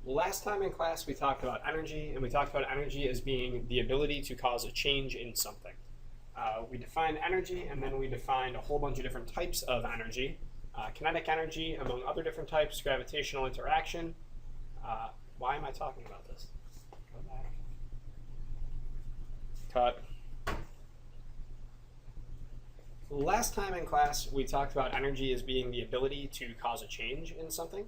Last time in class we talked about energy, and we talked about energy as being the ability to cause a change in something. We defined energy, and then we defined a whole bunch of different types of energy. Kinetic energy, among other different types, gravitational interaction. Why am I talking about this? Go back. Cut. Last time in class we talked about energy as being the ability to cause a change in something.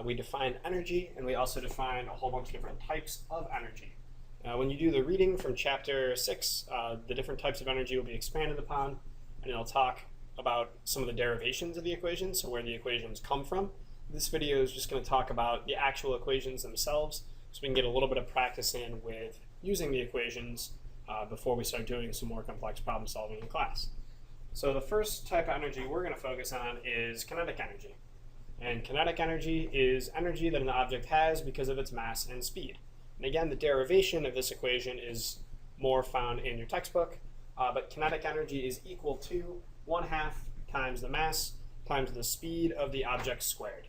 We defined energy, and we also defined a whole bunch of different types of energy. When you do the reading from chapter 6, the different types of energy will be expanded upon, and it'll talk about some of the derivations of the equations, so where the equations come from. This video is just going to talk about the actual equations themselves, so we can get a little bit of practice in with using the equations before we start doing some more complex problem solving in class. So the first type of energy we're going to focus on is kinetic energy. And kinetic energy is energy that an object has because of its mass and speed. And again, the derivation of this equation is more found in your textbook, but kinetic energy is equal to 1/2 times the mass times the speed of the object squared.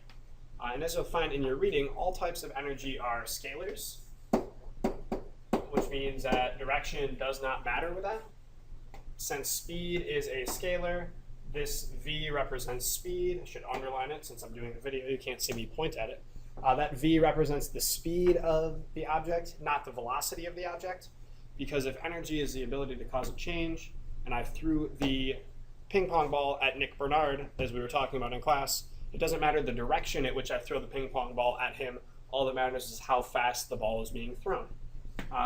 And as you'll find in your reading, all types of energy are scalars, which means that direction does not matter with that. Since speed is a scalar, this V represents speed. I should underline it since I'm doing a video. You can't see me point at it. That V represents the speed of the object, not the velocity of the object. Because if energy is the ability to cause a change, and I threw the ping pong ball at Nick Bernard, as we were talking about in class, it doesn't matter the direction at which I throw the ping pong ball at him. All that matters is how fast the ball is being thrown.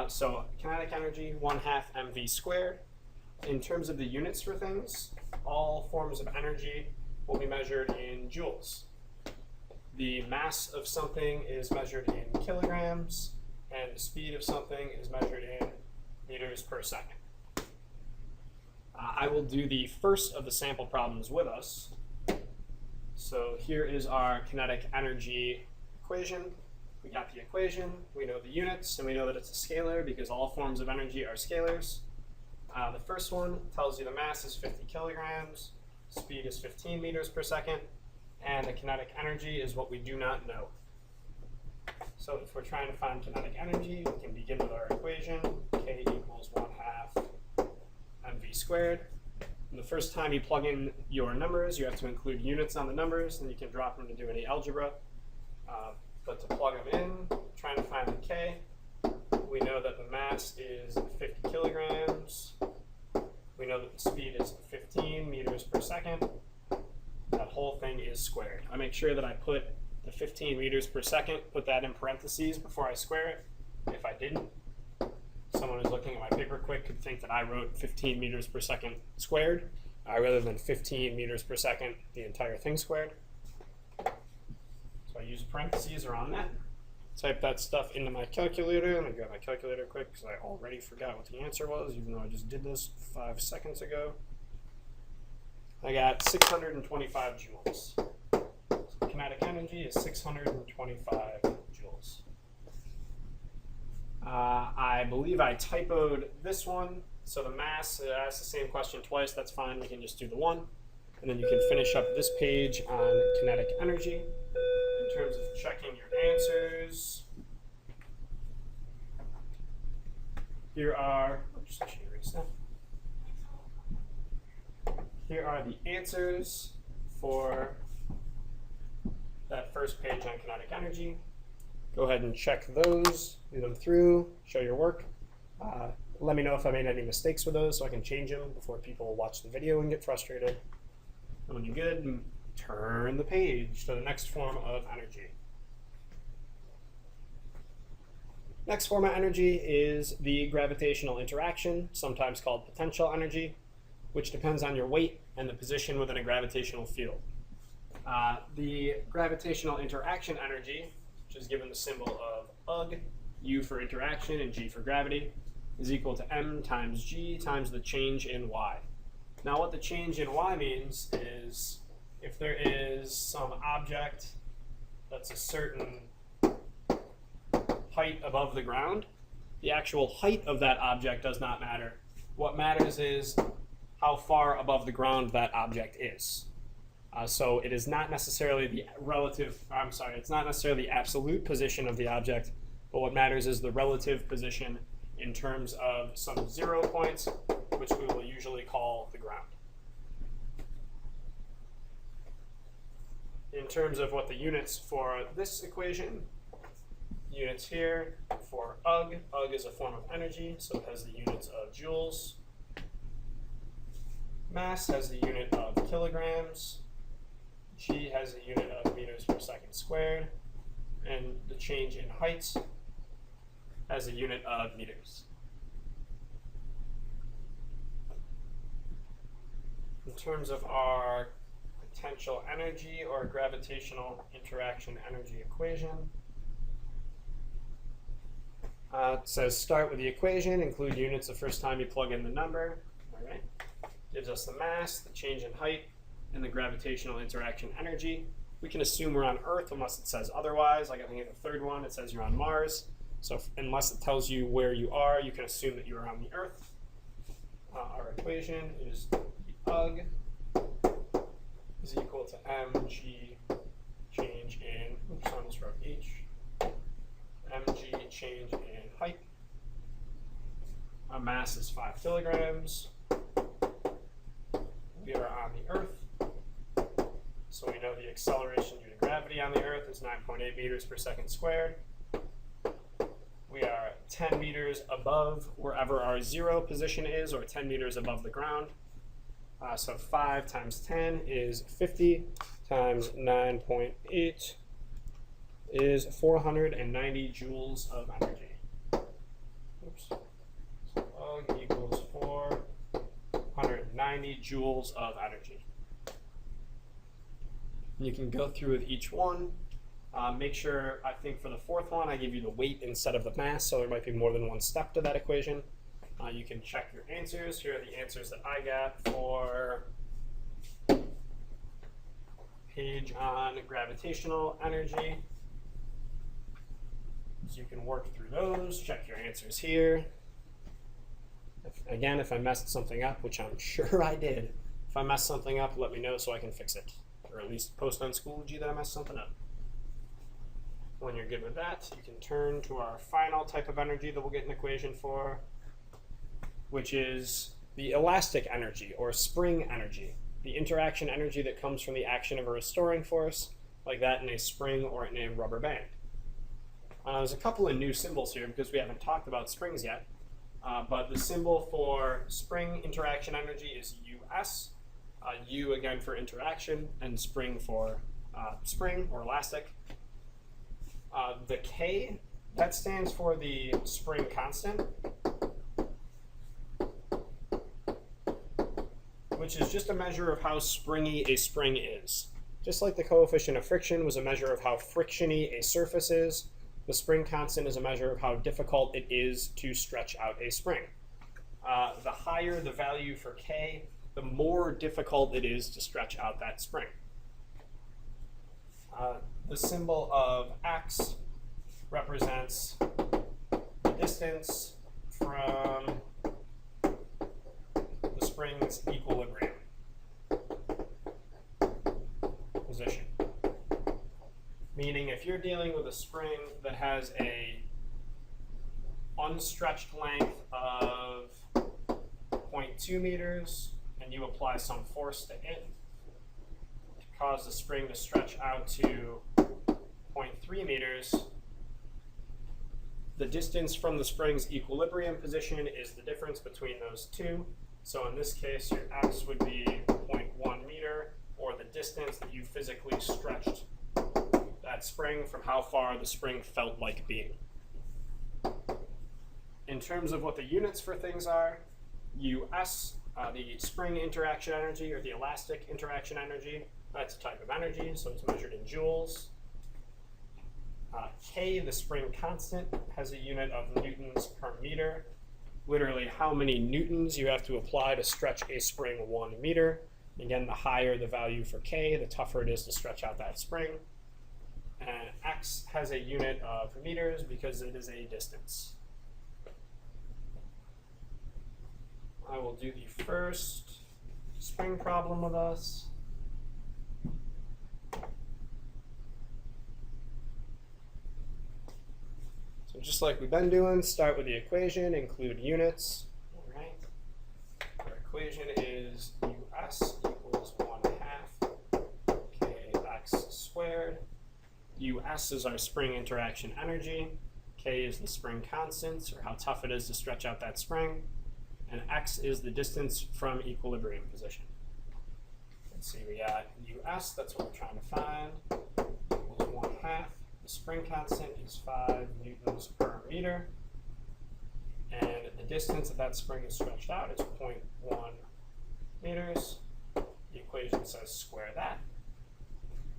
So kinetic energy, 1/2 mv squared. In terms of the units for things, all forms of energy will be measured in joules. The mass of something is measured in kilograms, and the speed of something is measured in meters per second. I will do the first of the sample problems with us. So here is our kinetic energy equation. We got the equation, we know the units, and we know that it's a scalar because all forms of energy are scalars. The first one tells you the mass is 50 kilograms, speed is 15 meters per second, and the kinetic energy is what we do not know. So if we're trying to find kinetic energy, we can begin with our equation, K equals 1/2 mv squared. And the first time you plug in your numbers, you have to include units on the numbers, and you can drop them to do any algebra. But to plug them in, trying to find the K, we know that the mass is 50 kilograms. We know that the speed is 15 meters per second. That whole thing is squared. I make sure that I put the 15 meters per second, put that in parentheses before I square it. If I didn't, someone who's looking at my paper quick could think that I wrote 15 meters per second squared, rather than 15 meters per second, the entire thing squared. So I use parentheses around that. Type that stuff into my calculator. Let me grab my calculator quick because I already forgot what the answer was, even though I just did this 5 seconds ago. I got 625 joules. So kinetic energy is 625 joules. I believe I typoed this one. So the mass, asks the same question twice. That's fine. We can just do the one. And then you can finish up this page on kinetic energy. In terms of checking your answers, here are the answers for that first page on kinetic energy. Go ahead and check those, read them through, show your work. Let me know if I made any mistakes with those so I can change them before people watch the video and get frustrated. And when you're good, turn the page to the next form of energy. Next form of energy is the gravitational interaction, sometimes called potential energy, which depends on your weight and the position within a gravitational field. The gravitational interaction energy, which is given the symbol of UG, U for interaction and G for gravity, is equal to m times g times the change in y. Now what the change in y means is if there is some object that's a certain height above the ground, the actual height of that object does not matter. What matters is how far above the ground that object is. So it is not necessarily it's not necessarily the absolute position of the object, but what matters is the relative position in terms of some 0 points, which we will usually call the ground. In terms of what the units for this equation, units here for UG. UG is a form of energy, so it has the units of joules. Mass has the unit of kilograms. G has a unit of meters per second squared. And the change in height has a unit of meters. In terms of our potential energy or gravitational interaction energy equation, it says start with the equation, include units the first time you plug in the number. All right. Gives us the mass, the change in height, and the gravitational interaction energy. We can assume we're on Earth unless it says otherwise. Like I think in the third one, it says you're on Mars. So unless it tells you where you are, you can assume that you are on the Earth. Our equation is UG is equal to mg change in, oops, I almost wrote h, mg change in height. Our mass is 5 kilograms. We are on the Earth, so we know the acceleration due to gravity on the Earth is 9.8 meters per second squared. We are 10 meters above wherever our 0 position is, or 10 meters above the ground. So 5 times 10 is 50 times 9.8 is 490 joules of energy. Oops. So UG equals 490 joules of energy. You can go through with each one. Make sure, I think for the fourth one, I give you the weight instead of the mass, so there might be more than one step to that equation. You can check your answers. Here are the answers that I got for page on gravitational energy. So you can work through those, check your answers here. Again, if I messed something up, which I'm sure I did, if I messed something up, let me know so I can fix it. Or at least post on Schoology that I messed something up. When you're good with that, you can turn to our final type of energy that we'll get an equation for, which is the elastic energy or spring energy, the interaction energy that comes from the action of a restoring force, like that in a spring or in a rubber band. There's a couple of new symbols here because we haven't talked about springs yet, but the symbol for spring interaction energy is US, U again for interaction, and spring for spring or elastic. The K, that stands for the spring constant, which is just a measure of how springy a spring is. Just like the coefficient of friction was a measure of how frictiony a surface is, the spring constant is a measure of how difficult it is to stretch out a spring. The higher the value for K, the more difficult it is to stretch out that spring. The symbol of X represents the distance from the spring's equilibrium position. Meaning if you're dealing with a spring that has a unstretched length of 0.2 meters and you apply some force to it to cause the spring to stretch out to 0.3 meters, the distance from the spring's equilibrium position is the difference between those two. So in this case, your X would be 0.1 meter, or the distance that you physically stretched that spring from how far the spring felt like being. In terms of what the units for things are, US, the spring interaction energy or the elastic interaction energy, that's a type of energy, so it's measured in joules. K, the spring constant, has a unit of newtons per meter. Literally how many newtons you have to apply to stretch a spring 1 meter. Again, the higher the value for K, the tougher it is to stretch out that spring. And X has a unit of meters because it is a distance. I will do the first spring problem with us. So just like we've been doing, start with the equation, include units. All right. Our equation is US equals 1/2 kx squared. US is our spring interaction energy. K is the spring constant, or how tough it is to stretch out that spring. And x is the distance from equilibrium position. Let's see, we got US, that's what we're trying to find, equals 1/2. The spring constant is 5 newtons per meter. And the distance that spring is stretched out is 0.1 meters. The equation says square that.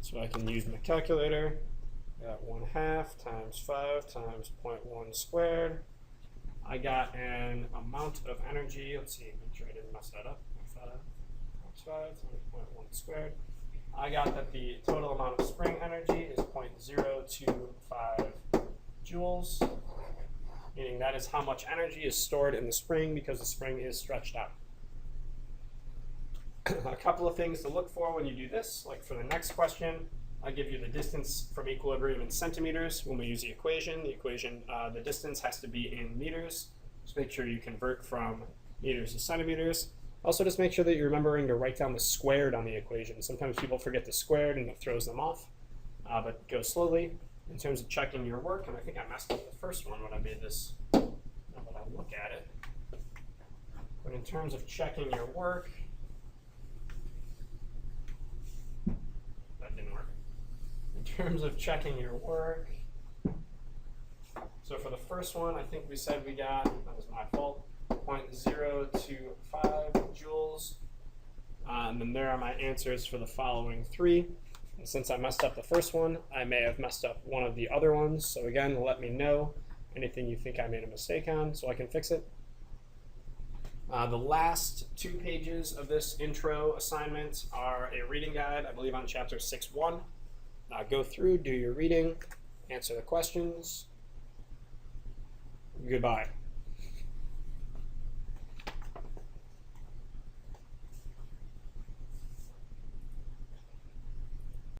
So I can use my calculator. Got 1/2 times 5 times 0.1 squared. I got an amount of energy. Let's see, make sure I didn't mess that up. 5 times 5 times 0.1 squared. I got that the total amount of spring energy is 0.025 joules, meaning that is how much energy is stored in the spring because the spring is stretched out. A couple of things to look for when you do this, like for the next question, I'll give you the distance from equilibrium in centimeters. When we use the equation, the distance has to be in meters. Just make sure you convert from meters to centimeters. Also, just make sure that you're remembering to write down the squared on the equation. Sometimes people forget the squared and it throws them off, but go slowly. In terms of checking your work, and I think I messed up the first one when I made this, now that I look at it. But in terms of checking your work, that didn't work. In terms of checking your work, so for the first one, I think we said we got, that was my fault, 0.025 joules. And then there are my answers for the following three. And since I messed up the first one, I may have messed up one of the other ones. So again, let me know anything you think I made a mistake on so I can fix it. The last 2 pages of this intro assignment are a reading guide, I believe on chapter 6.1. Go through, do your reading, answer the questions. Goodbye.